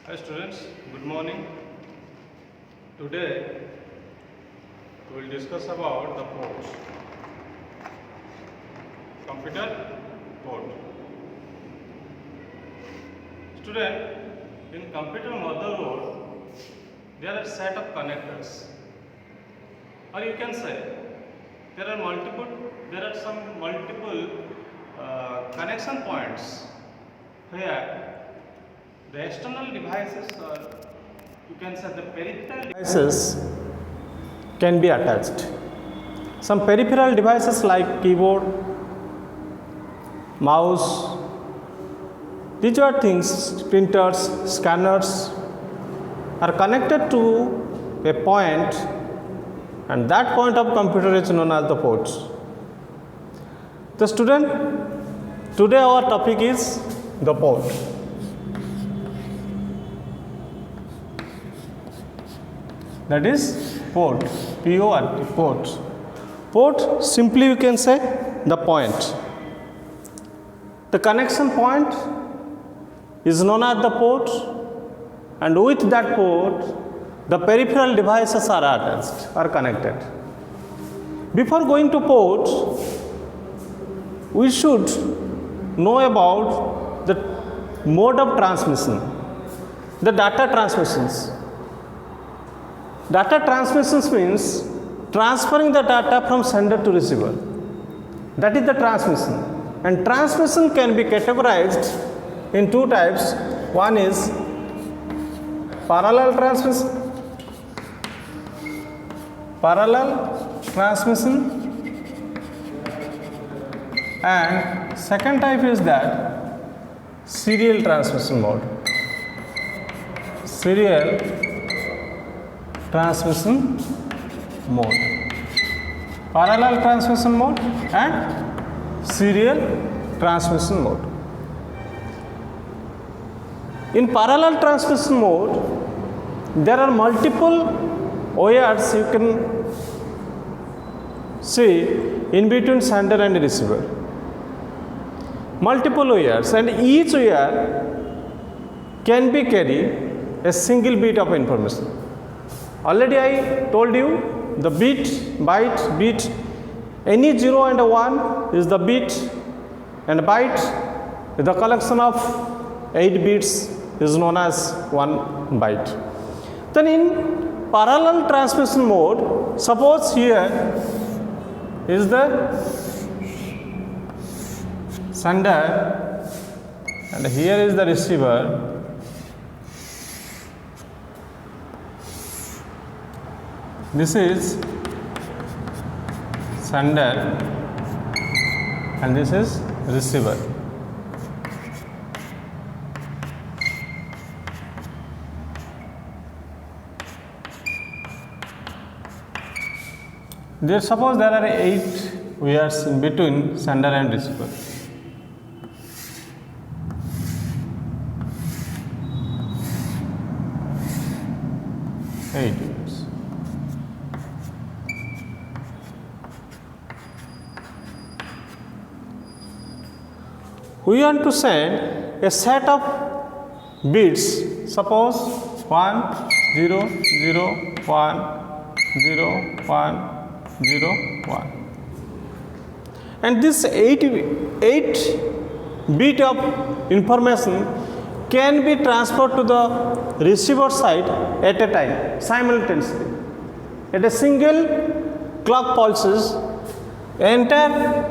Hi students, good morning. Today we will discuss about the ports. Computer port. Student, in computer motherboard there are set of connectors, or you can say there are some multiple connection points where the external devices, or you can say the peripheral devices, can be attached. Some peripheral devices like keyboard, mouse, these are things, printers, scanners, are connected to a point, and that point of computer is known as the ports. The student, today our topic is the port. That is port, P-O-R-T, port. Port, simply you can say the point. The connection point is known as the port, and with that port, the peripheral devices are attached, are connected. Before going to port, we should know about the mode of transmission, the data transmissions. Data transmissions means transferring the data from sender to receiver. That is the transmission. And transmission can be categorized in two types. One is parallel transmission, and second type is that serial transmission mode. Serial transmission mode, parallel transmission mode and serial transmission mode. In parallel transmission mode, there are multiple wires you can see in between sender and receiver. Multiple wires, and each wire can be carry a single bit of information. Already I told you the byte, any 0 and a 1 is the bit, and byte, the collection of 8 bits is known as 1 byte. Then in parallel transmission mode, suppose here is the sender and here is the receiver. This is sender and this is receiver. Suppose there are 8 wires in between sender and receiver. We want to send a set of bits, suppose 1 0 0 1 0 1 0 1, and this 8 bit of information can be transferred to the receiver side at a time, simultaneously. At a single clock pulses, entire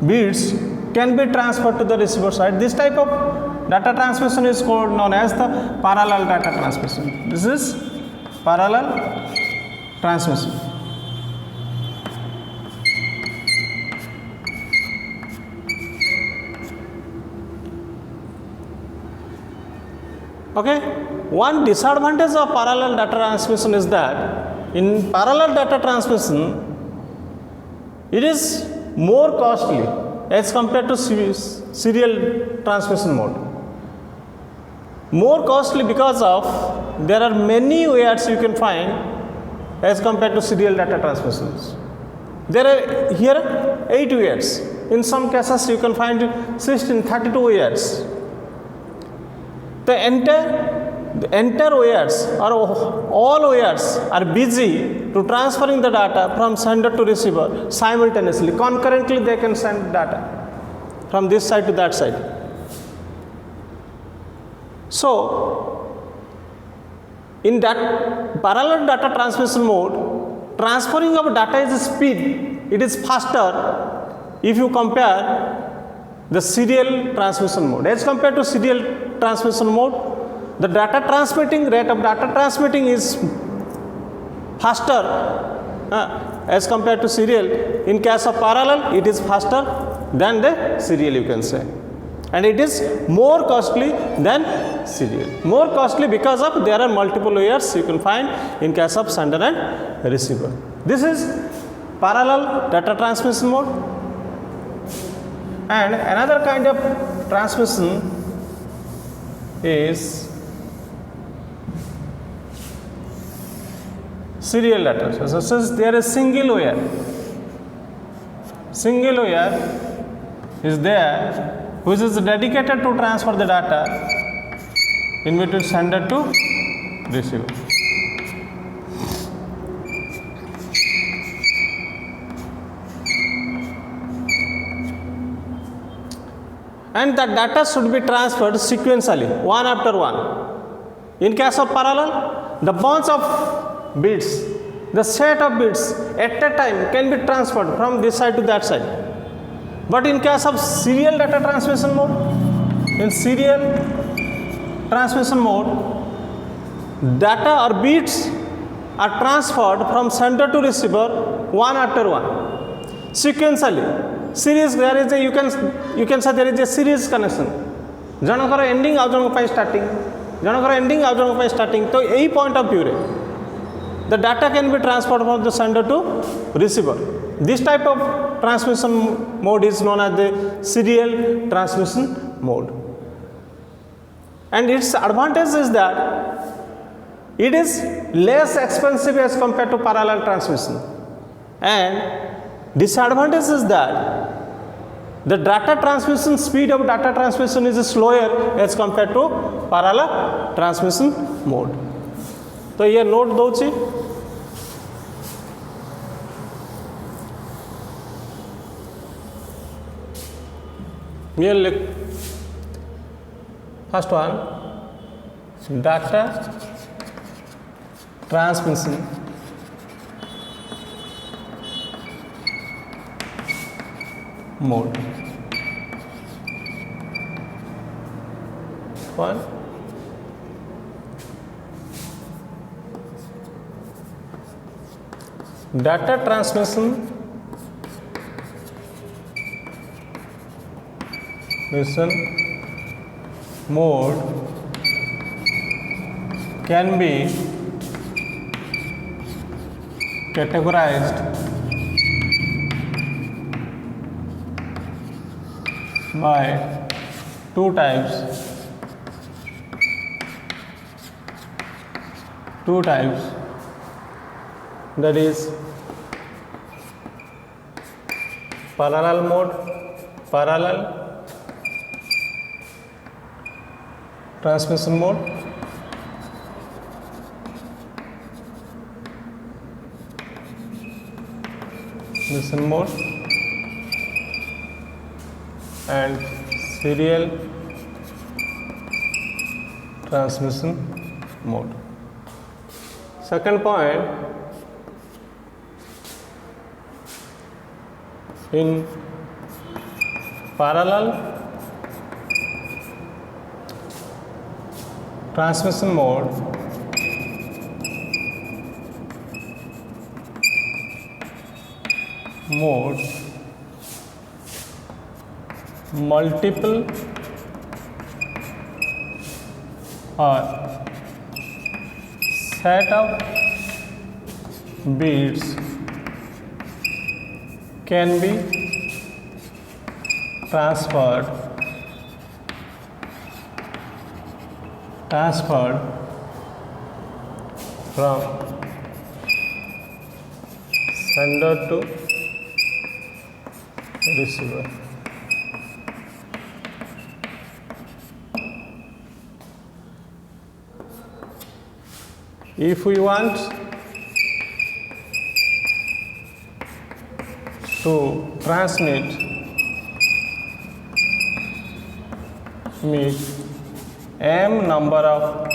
bits can be transferred to the receiver side. This type of data transmission is called known as the parallel data transmission. This is parallel transmission. Okay, one disadvantage of parallel data transmission is that in parallel data transmission it is more costly as compared to serial transmission mode. More costly because of there are many wires you can find as compared to serial data transmissions. There are here 8 wires. In some cases you can find 16, 32 wires. The entire the entire OARs or all OARs are busy to transferring the data from sender to receiver simultaneously. Concurrently they can send data from this side to that side. So in that parallel data transmission mode, transferring of data is speed, it is faster if you compare the serial transmission mode. As compared to serial transmission mode, the data transmitting rate of data transmitting is faster as compared to serial. In case of parallel, it is faster than the serial, you can say, and it is more costly than serial. More costly because of there are multiple layers you can find in case of sender and receiver. This is parallel data transmission mode. And another kind of transmission is serial data. So since there is single OAR is there which is dedicated to transfer the data in between sender to receiver. And the data should be transferred sequentially, one after one. In case of parallel, the bunch of bits, the set of bits at a time can be transferred from this side to that side. But in case of serial data transmission mode, in serial transmission mode, data or bits are transferred from sender to receiver one after one, sequentially. Series, there is a you can say there is a series connection. Jankar ending आउ जनक पाई starting, जनकर ending आउ जनक पाई starting. तो यही point of view रे the data can be transferred from the sender to receiver. This type of transmission mode is known as the serial transmission mode. And its advantage is that it is less expensive as compared to parallel transmission. And disadvantage is that the data transmission speed of data transmission is slower as compared to parallel transmission mode. तो ये note दौची ये लिख first one data transmission mode. One, data transmission mode can be categorized by two types. That is parallel mode, parallel transmission mode, and serial transmission mode. Second point, in parallel transmission mode, multiple or set of bits can be transferred from sender to receiver. If we want to transmit m number of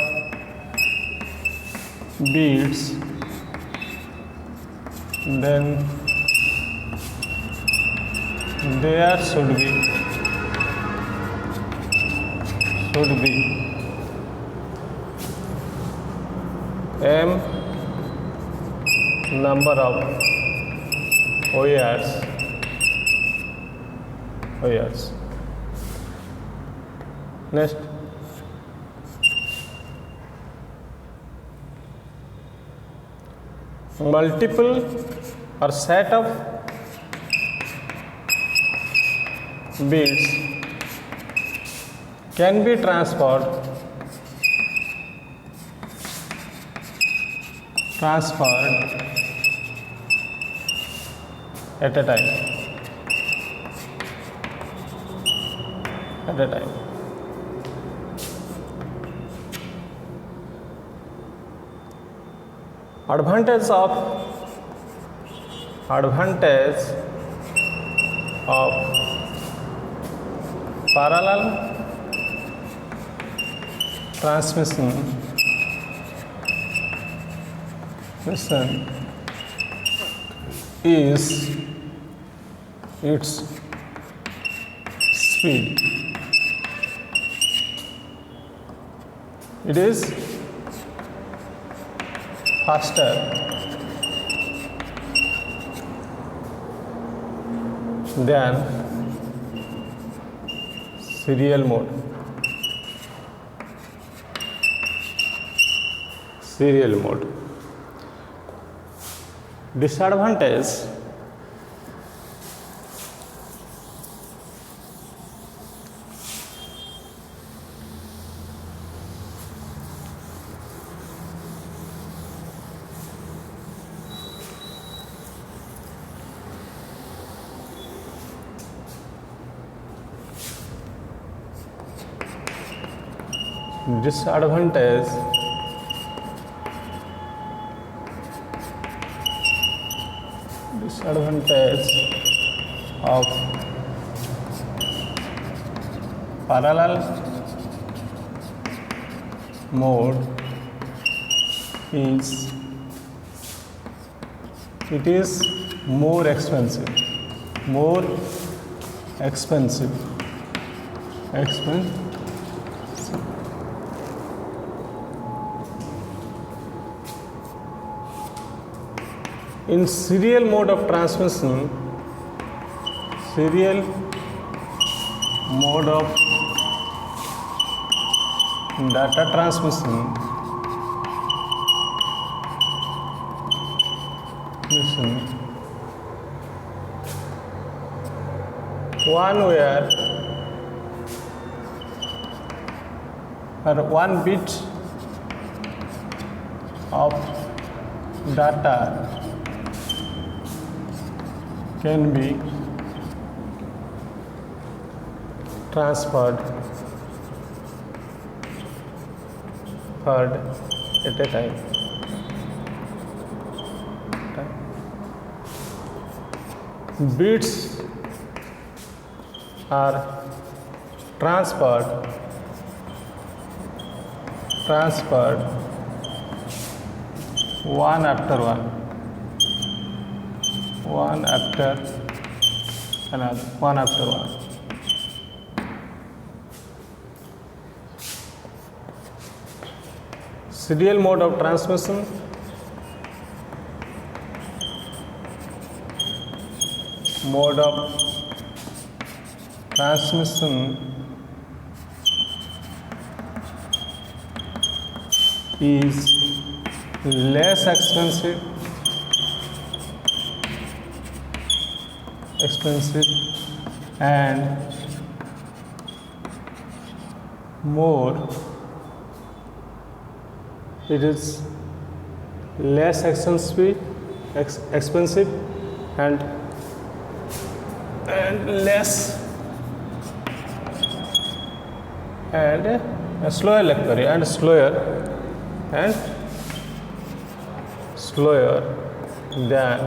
beats, then there should be m number of wires. Next, multiple or set of beats can be transferred at a time. Advantage of parallel transmission is its speed. It is faster than serial mode. Disadvantage: of parallel mode is it is more expensive. In serial mode of transmission, data transmission, one wire or one bit of data can be transferred at a time. Bits are transferred one after one. Serial mode of transmission is less expensive and more. It is less expensive and less and slower slower than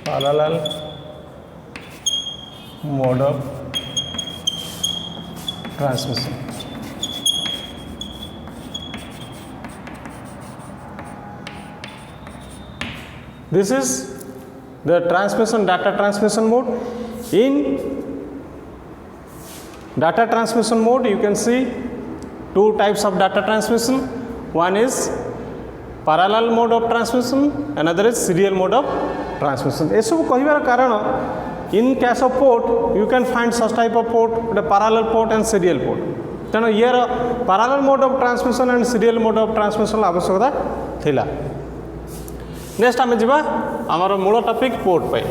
parallel mode of transmission. This is the transmission, data transmission mode. In data transmission mode, you can see two types of data transmission. One is parallel mode of transmission, another is serial mode of transmission. ये सब कहिबार कारण in case of port you can find such type of port, the parallel port and serial port. तेणु ये parallel mode of transmission and serial mode of transmission आवश्यकता थिला. Next आम जा आमर मूल टॉपिक पोर्ट पे.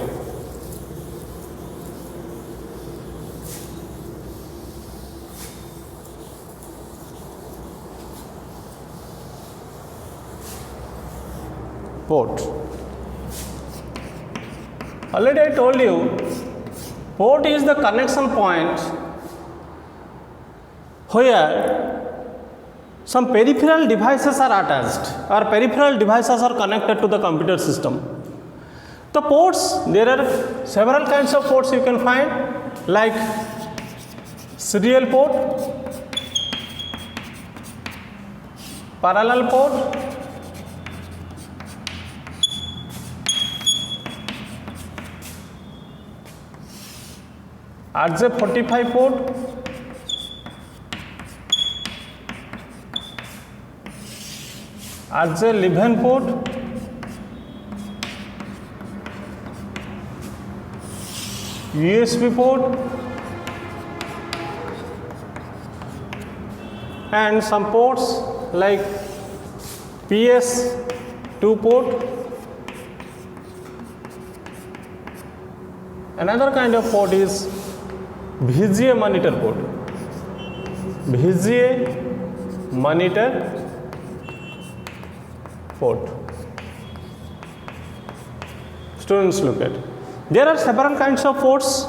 Port. Already I told you, port is the connection point where some peripheral devices are attached or peripheral devices are connected to the computer system. The ports, there are several kinds of ports you can find, like serial port, parallel port, RJ45 port, RJ11 port, USB port, and some ports like PS2 port. Another kind of port is VGA monitor port. VGA monitor port. Students, look at. There are several kinds of ports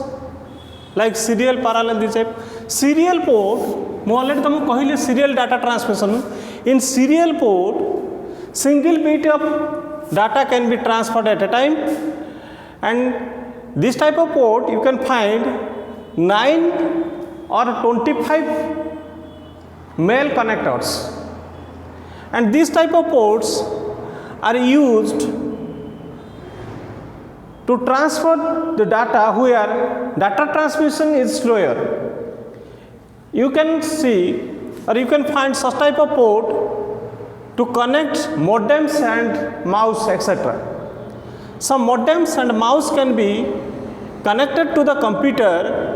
like serial, parallel, this type. Serial port, I already तुमको कहली serial data transmission. In serial port, single bit of data can be transferred at a time, and this type of port you can find 9 or 25 male connectors, and these type of ports are used to transfer the data where data transmission is slower. You can see or you can find such type of port to connect modems and mouse, etc. Some modems and mouse can be connected to the computer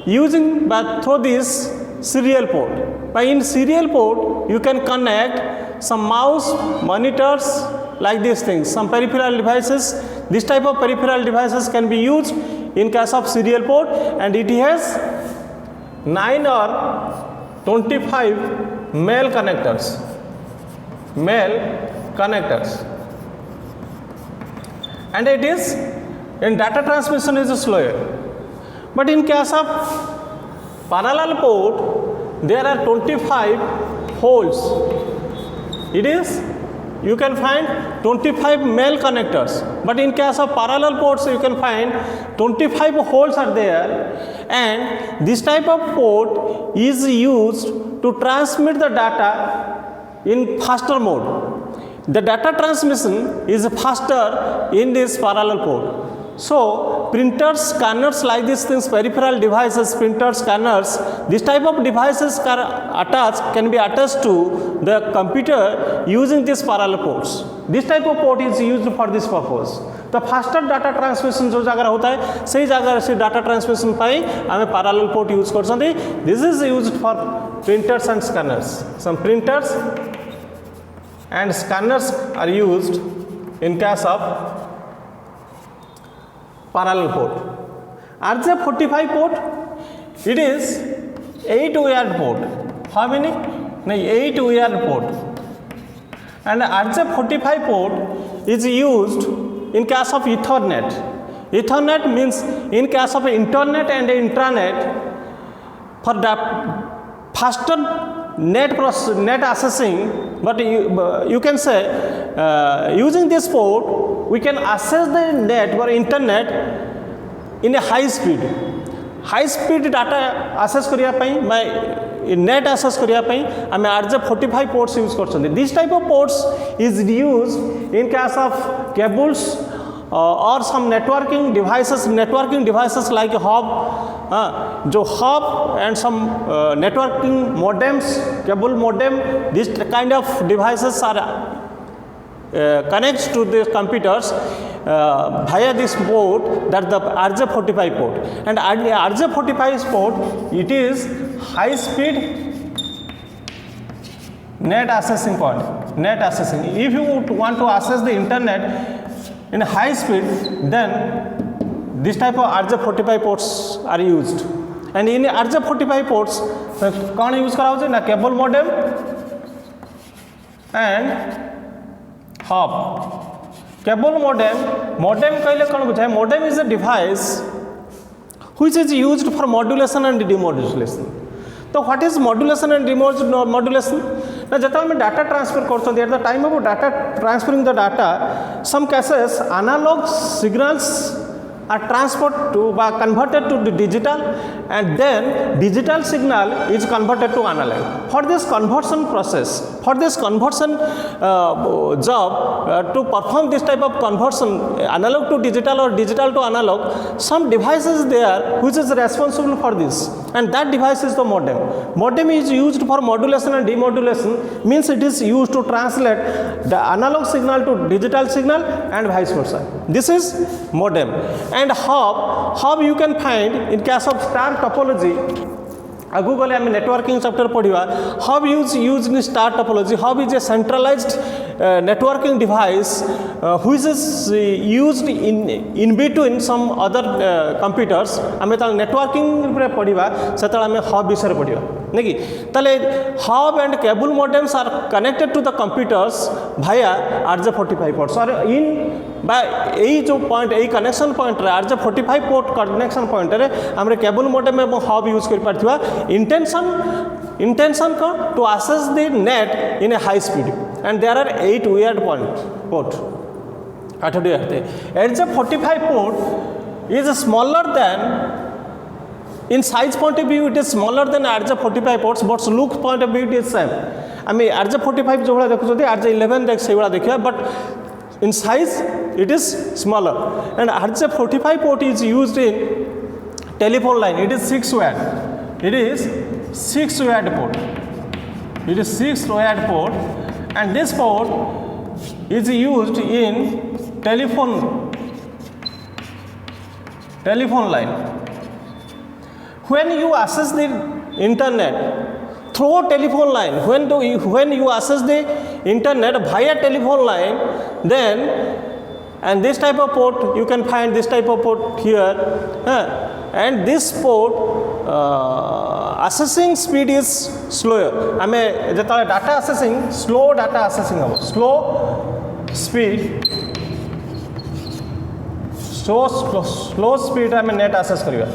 using through this serial port. By in serial port you can connect some mouse, monitors, like these things, some peripheral devices. This type of peripheral devices can be used in case of serial port, and it has 9 or 25 male connectors. And it is in data transmission is slower. But in case of parallel port, there are 25 holes. It is, you can find 25 male connectors, but in case of parallel ports you can find 25 holes are there, and this type of port is used to transmit the data in faster mode. The data transmission is faster in this parallel port. So printers, scanners, like these things, peripheral devices, printers, scanners, this type of devices can be attached to the computer using these parallel ports. This type of port is used for this purpose. The faster data transmission जो जगह होता है सही जगह से data transmission पाई हमें parallel port use कर सकते हैं. This is used for printers and scanners. Some printers and scanners are used in case of parallel port. RJ45 port, it is 8 wired port. How many? No, 8 wired port. And RJ45 port is used in case of Ethernet. Ethernet means in case of internet and intranet for the faster net accessing, but you can say using this port we can access the net or internet in a high speed data access करिया पई by net access करिया पई हमें RJ45 ports use करछन. This type of ports is used in case of cables or some networking devices like hub, जो hub and some networking modems, cable modem, this kind of devices are connects to the computers via this port, that the RJ45 port. And RJ45 port, it is high speed net accessing point. Net accessing. If you want to access the internet in high speed, then this type of RJ45 ports are used. And in RJ45 ports, कौन use करा होचे ना cable modem and hub. Cable modem कहले कौन बुझाए? Modem is a device which is used for modulation and demodulation. तो what is modulation and demodulation? ना जब हम डाटा ट्रांसफर करते हैं, at the time of data transferring the data, some cases analog signals are transferred to by converted to the digital, and then digital signal is converted to analog. For this conversion process, for this conversion job, to perform this type of conversion, analog to digital or digital to analog, some device is there which is responsible for this, and that device is the modem. Modem is used for modulation and demodulation, means it is used to translate the analog signal to digital signal and vice versa. This is modem. And hub you can find in case of star topology. आगु गले आम networking chapter पढ़ा. Hub use in star topology. Hub is a centralised networking device which is used in between some other computers. आम तो networking पढ़ा से आम hub विषय पढ़ा नहीं कि ताले hub and cable modems are connected to the computers via RJ45 ports. और इन बा यही जो पॉइंट यही कनेक्शन पॉइंट रे RJ45 पोर्ट कनेक्शन पॉइंट रे हमरे केबल मॉडेम एवं हब यूज कर पारथिबा. intention का to access the net in a high speed, and there are 8 weird port. RJ45 port is smaller than, in size point of view it is smaller than RJ45 ports, but look point of view it is same. I mean RJ45 जो वाला देखो RJ11 देख से वाला देखिए, but in size it is smaller. And RJ45 port is used in telephone line. It is 6 wired. It is 6 wired port. It is 6 wired port, and this port is used in telephone line. When you access the internet through telephone line, when you access the internet via telephone line, then, and this type of port you can find this type of port here, and this port accessing speed is slower. I mean जब data accessing, slow data accessing हम slow speed, slow speed हमें net access करिएगा.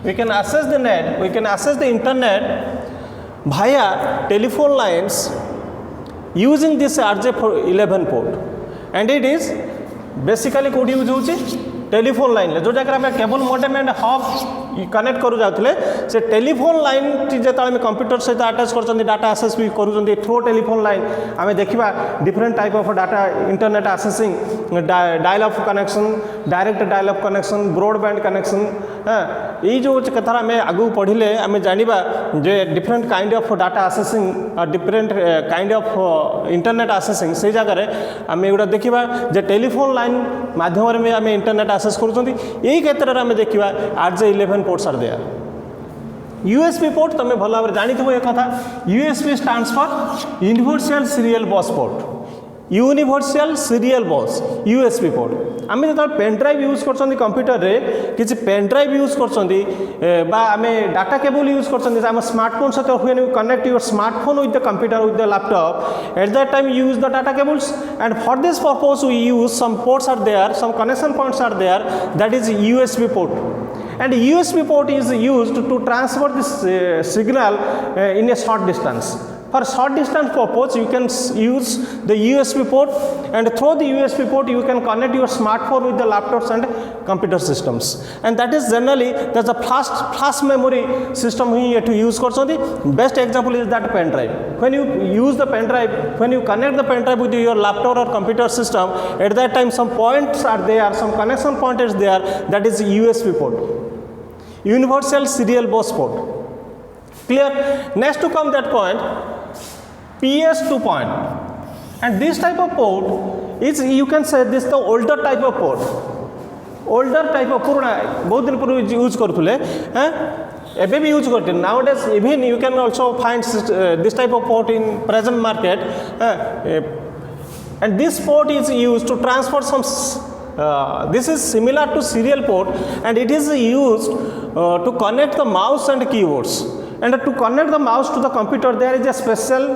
We can access the net, we can access the internet via telephone lines using this RJ11 port, and it is basically code use होची telephone line जो जगह आम cable modem and hub connect करू जाते से telephone line जो आम computer सहित अटैच कर डाटा आसेस भी कर थ्रू टेलीफोन लाइन आम देखा different type of data internet accessing dial up connection direct dial up connection broadband connection ये जो कथा आम आगू पढ़ले आम जाना जे different kind of data accessing different kind of internet accessing से जगह आम एगुड़ा देखा जे टेलीफोन लाइन माध्यम में आम इंटरनेट आसेस कर क्षेत्र में आम देखा RJ11 ports are there. USB port तुम्हें भल भाव जानी थो ये कथा. USB stands for Universal Serial Bus Port. Universal Serial Bus USB port. आम जो पेन ड्राइव यूज कर कंप्यूटर रे किसी पेन ड्राइव यूज कर आम डाटा केबल यूज कर स्मार्टफोन सहित when you connect your smartphone with the computer with the laptop at that time use the data cables and for this purpose we use some ports are there some connection points are there that is USB port. and USB port is used to transfer this signal in a short distance. For short distance purpose, you can use the USB port, and through the USB port you can connect your smartphone with the laptops and computer systems, and that is generally that's a flash memory system we to use करछोंती. Best example is that pen drive. When you use the pen drive, when you connect the pen drive with your laptop or computer system, at that time some points are there, some connection point is there, that is USB port, universal serial bus port. Clear? Next to come that point, PS2 point, and this type of port is, you can say this the older type of port, older type of पुराना बहुत दिन पूर्व use करथुले एबे भी use करते. Nowadays even you can also find this type of port in present market, and this port is used to transfer some this is similar to serial port, and it is used to connect the mouse and keyboards, and to connect the mouse to the computer there is a special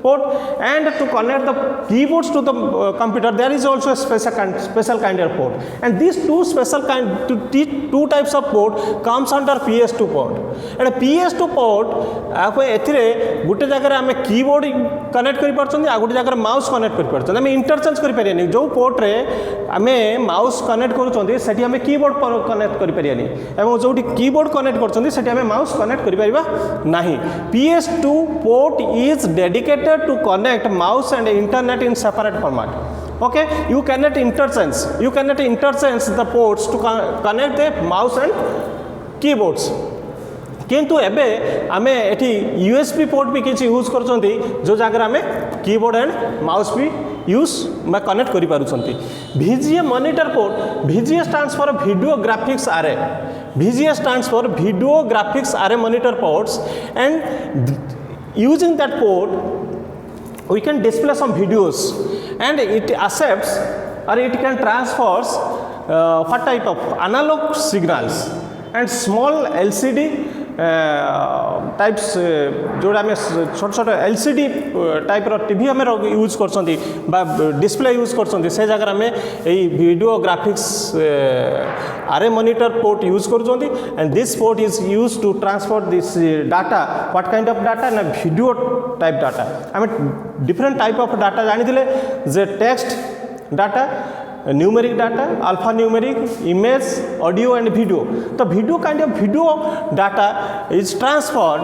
port, and to connect the keyboards to the computer there is also a special kind of port, and these two types of port comes under PS2 port. And PS2 port आपको एथिरे गुटे जगह आम keyboard connect कर पारछन, आ गुटे जगह mouse connect कर पारछन. आम interchange कर परियानी, जो पोर्ट रे आम माउस कनेक्ट करूछन सेठी आम कीबोर्ड कनेक्ट कर परियानी, एवं जोटी कीबोर्ड कनेक्ट करछन सेठी आम माउस कनेक्ट कर परिबा नाही. PS2 port is dedicated to connect mouse and internet in separate format. Okay, you cannot interchange the ports to connect the mouse and keyboards. किंतु एबे आमे एठी USB पोर्ट भी किसी यूज करछंती, जो जगह आमे कीबोर्ड एंड माउस भी यूज में कनेक्ट करि पारुछंती. VGA monitor port, VGA stands for video graphics array. VGA stands for video graphics array monitor ports, and using that port we can display some videos, and it accepts or it can transfers what type of analog signals and small LCD types जोड़ा आम छोट छोट LCD type TV आम use कर display use कर से जगह आम video graphics array monitor port use कर, and this port is use to transfer this data. What kind of data ना वीडियो टाइप डाटा. आम डिफरेंट टाइप ऑफ डाटा जानी जे text data, numeric data, alpha numeric, image, audio and video. तो video kind of video data is transferred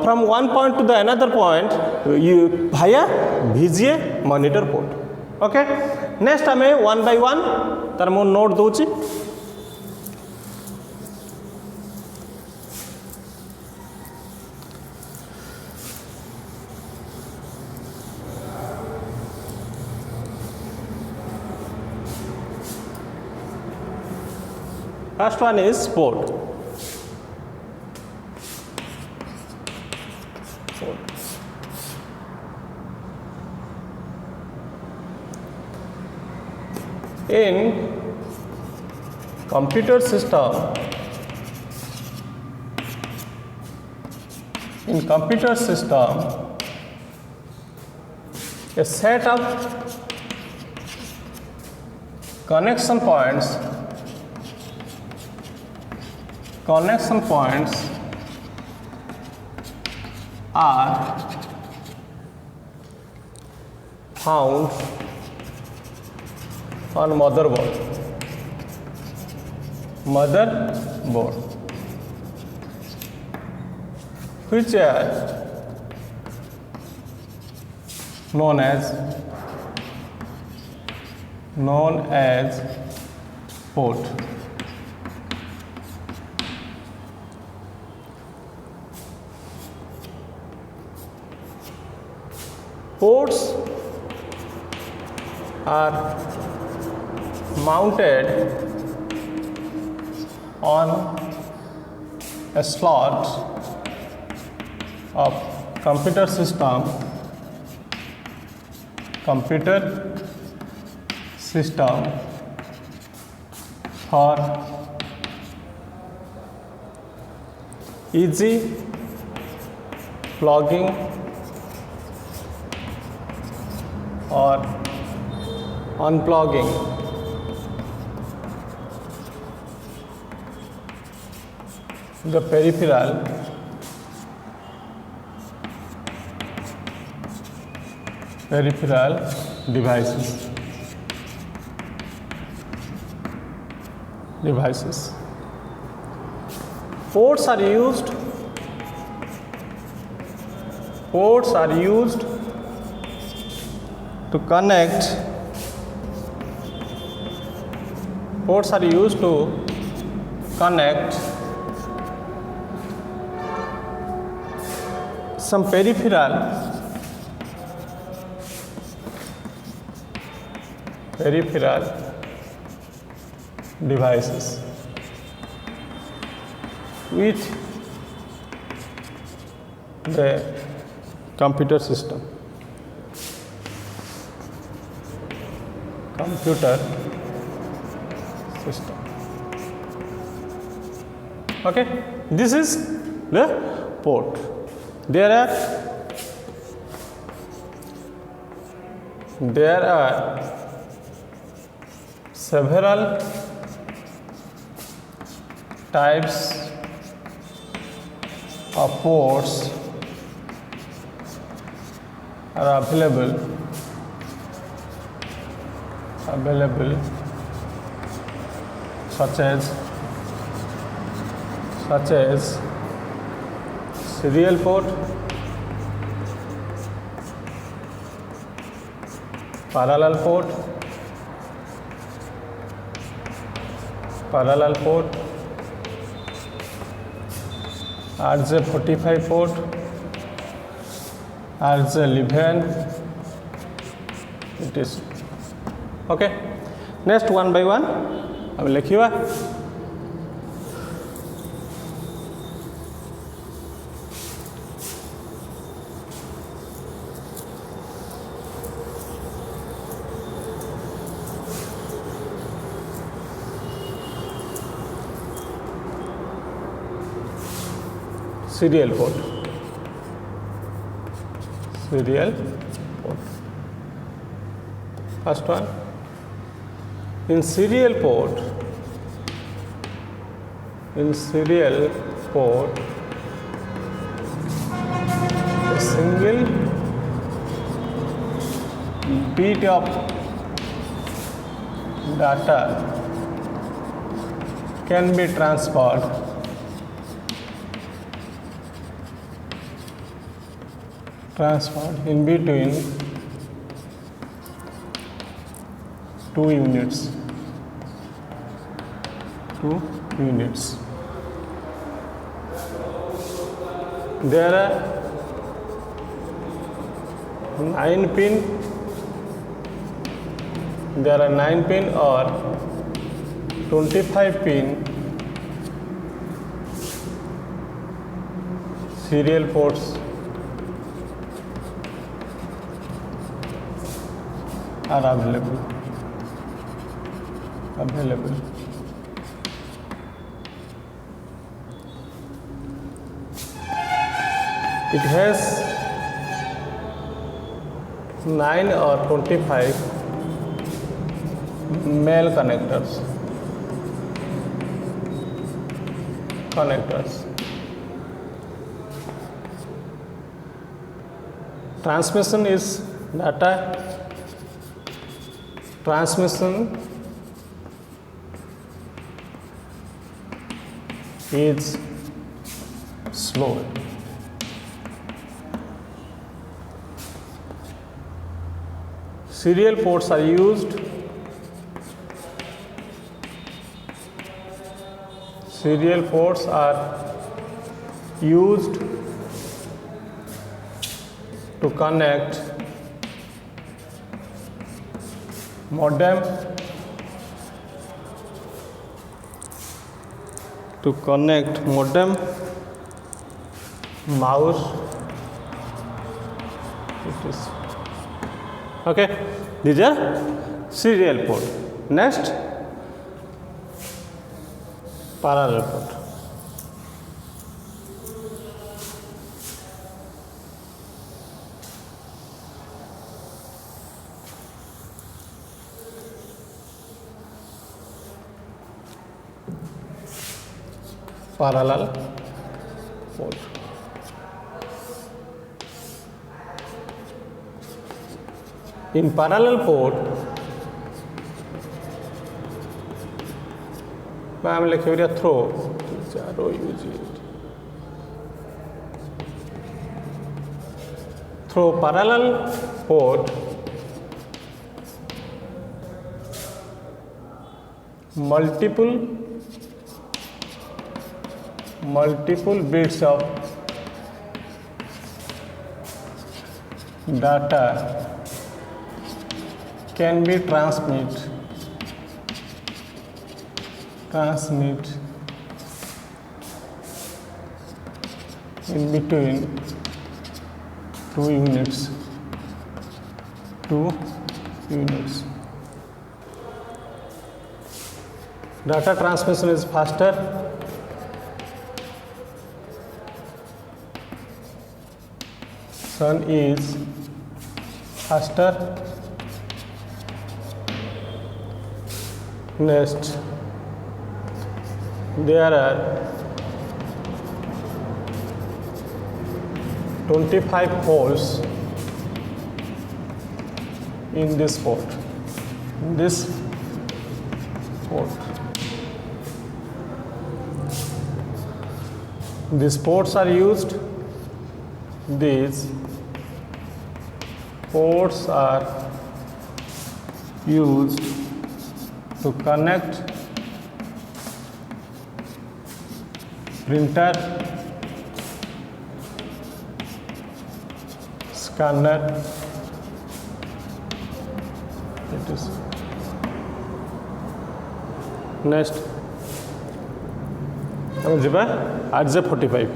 from one point two the another point Bhaya VGA monitor port. Okay, next आम one by one तार मो note दूची. First one is port. In computer system, a set of connection points are found on motherboard, which are known as port. Ports are mounted on a slot of computer system for easy plugging or unplugging. the peripheral devices. Ports are used to connect some peripheral devices with the computer system. Okay, this is the port. There are several types of ports are available such as serial port, parallel port, RJ45 port, RJ11, it is. Okay, next one by one I will लिखिए. Serial port. First one, in serial port, a single bit of data can be transferred in between two units. There are 9 pin or 25 pin serial ports are available. It has 9 or 25 male connectors. Transmission is slow. Serial ports are used to connect modem mouse. Okay, these are serial port. Next, parallel port. parallel port. In parallel port I am लिखे throw through parallel port multiple bits of data can be transmit in between two units. Data transmission is faster. Sun is faster. Next, there are 25 holes in this port. These ports are used. These ports are used to connect printer, scanner. It is next. हम ଯିବା RJ45.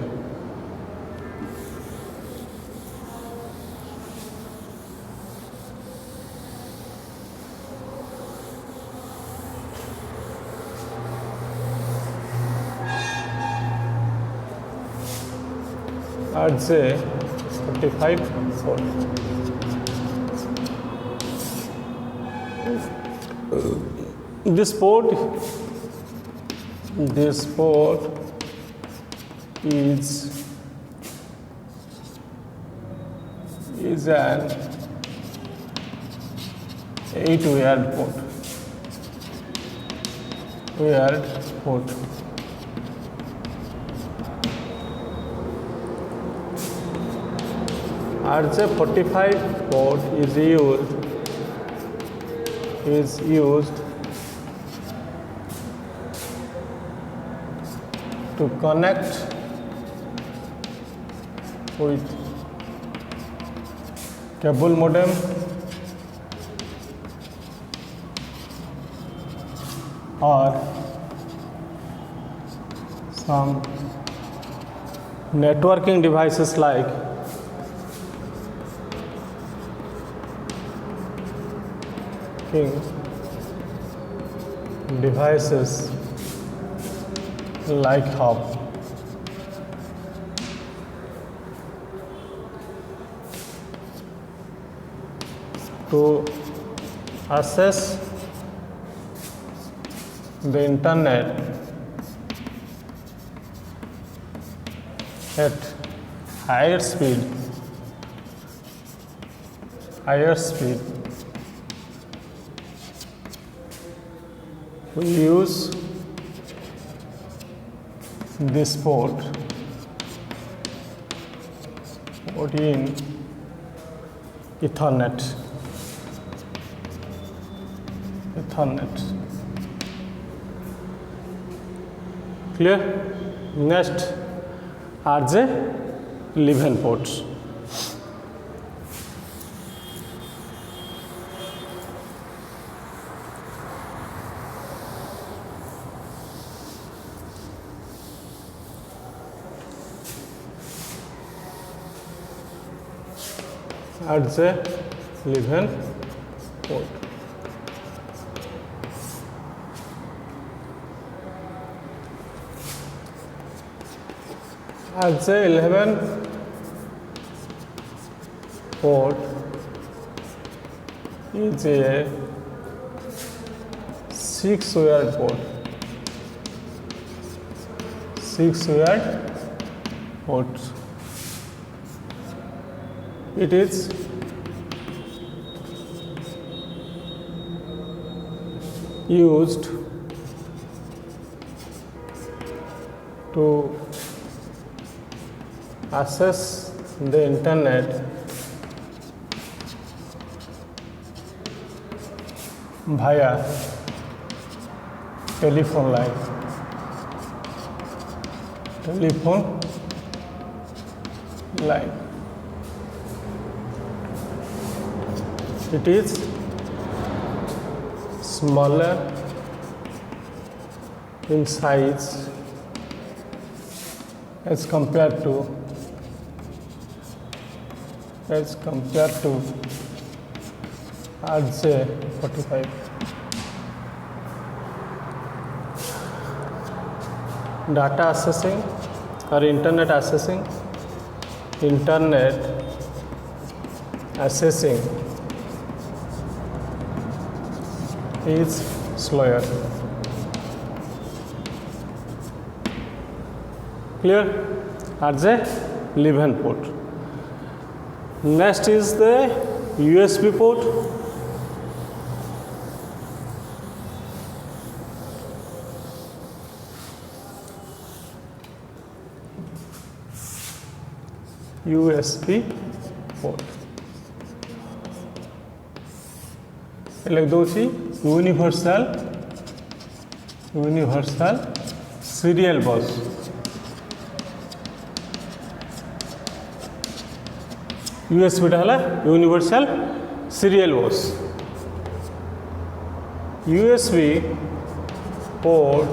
RJ45 port. This port is an 8-wired port. RJ45 port is used to connect with cable modem or some networking devices like hub. To access the internet at higher speed, we use this port in Ethernet. Clear? Next, RJ11 ports. RJ11 port. RJ11 port is a 6-wired port. 6 weird ports. It is used to access the internet via telephone line. It is smaller in size as compared to RJ45. Data accessing or internet accessing is slower. Clear? RJ11 port. Next is the USB port. USB port लिख दूसरी universal serial बस. USB टा universal serial बस. USB port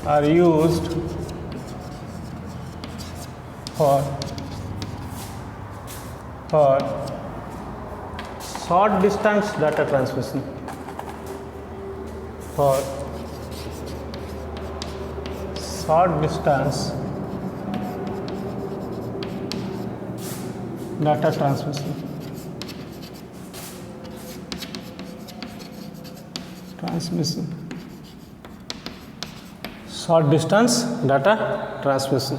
are used for short distance data transmission. For short distance data transmission. Short distance data transmission.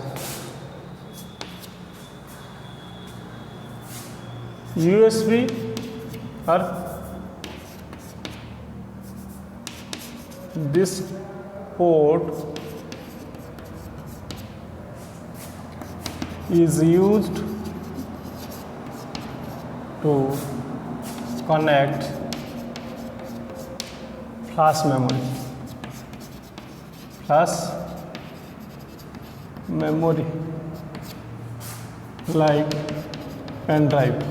USB or this port is used to connect flash memory like pen drive.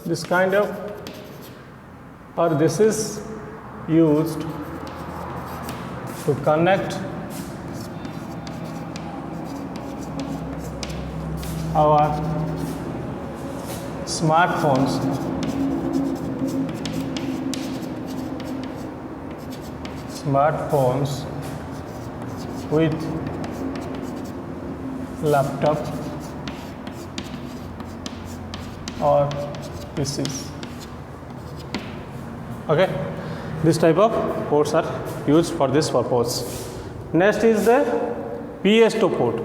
This kind of, or this is used to connect our smartphones with laptop or PCs. Okay, this type of ports are used for this purpose. Next is the PS2 port.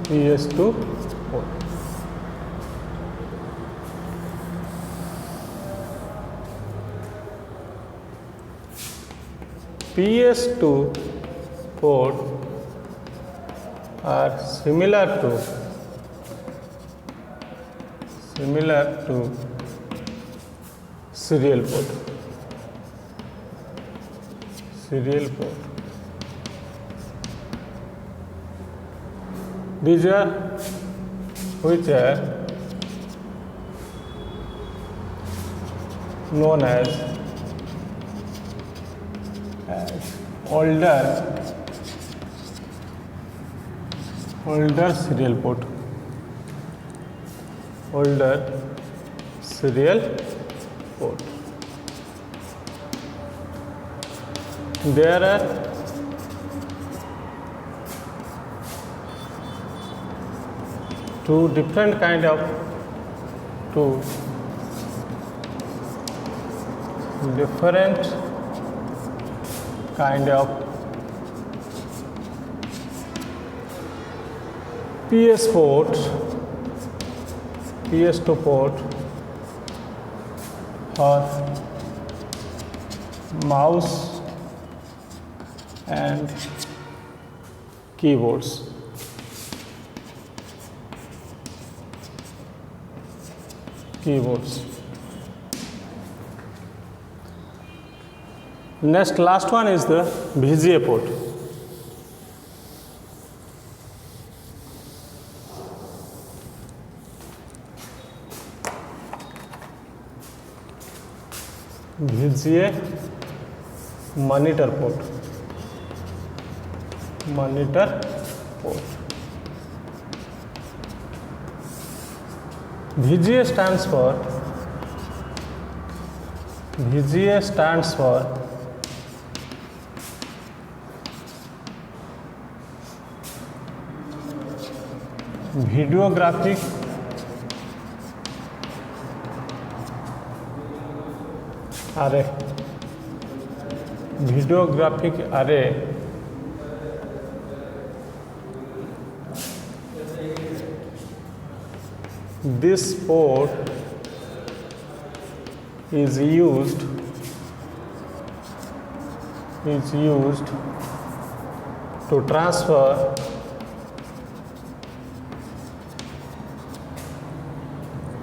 PS2 port. PS2 port are similar to serial port. These are which are known as older serial port. Older serial port. there are two different kind of PS2 port or mouse and keyboards. Next, last one is the VGA port. VGA monitor port. VGA stands for videographic array. This port is used to transfer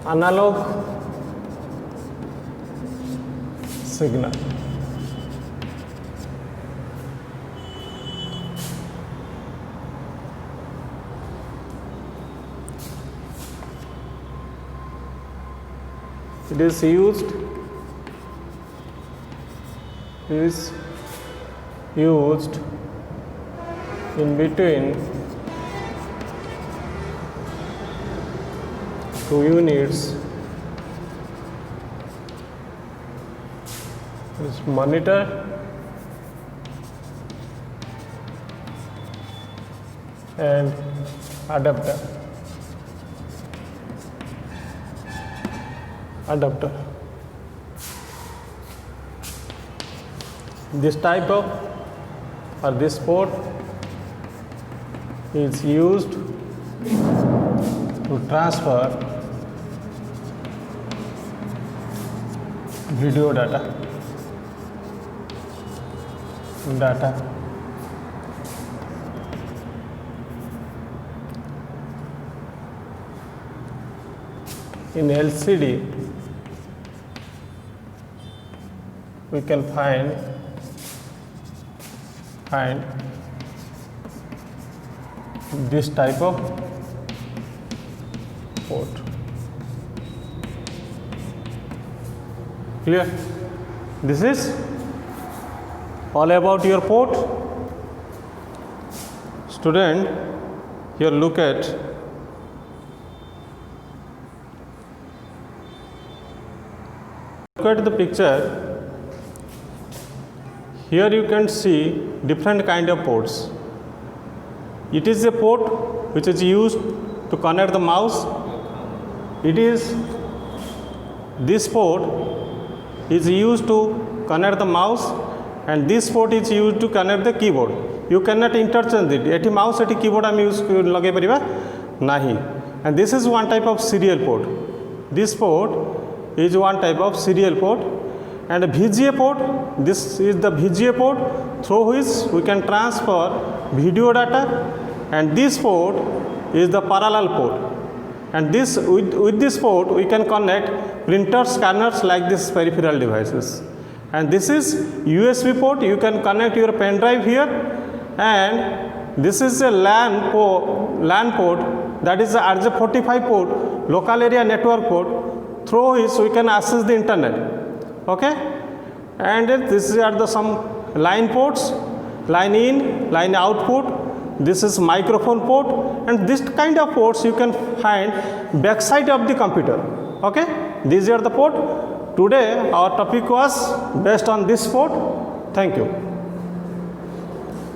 analog signal. It is used in between two units. This monitor and adapter. This type of or this port is used to transfer video data. In LCD, we can find this type of port. Clear? This is all about your port. Student, here look at the picture. Here you can see different kind of ports. It is a port which is used to connect the mouse. This port is used to connect the mouse, and this port is used to connect the keyboard. You cannot interchange it. Eti mouse eti keyboard am use lagai pariba nahi. And this is one type of serial port. This port is one type of serial port. And a VGA port, this is the VGA port through which we can transfer video data, and this port is the parallel port. And this with this port we can connect printer, scanners like this peripheral devices. And this is USB port. You can connect your pen drive here, and this is a LAN port, that is the RJ45 port, local area network port, through which we can access the internet. Okay, and these are the some line ports, line in, line out port. This is microphone port, and this kind of ports you can find backside of the computer. Okay, these are the port. Today our topic was based on this port. Thank you.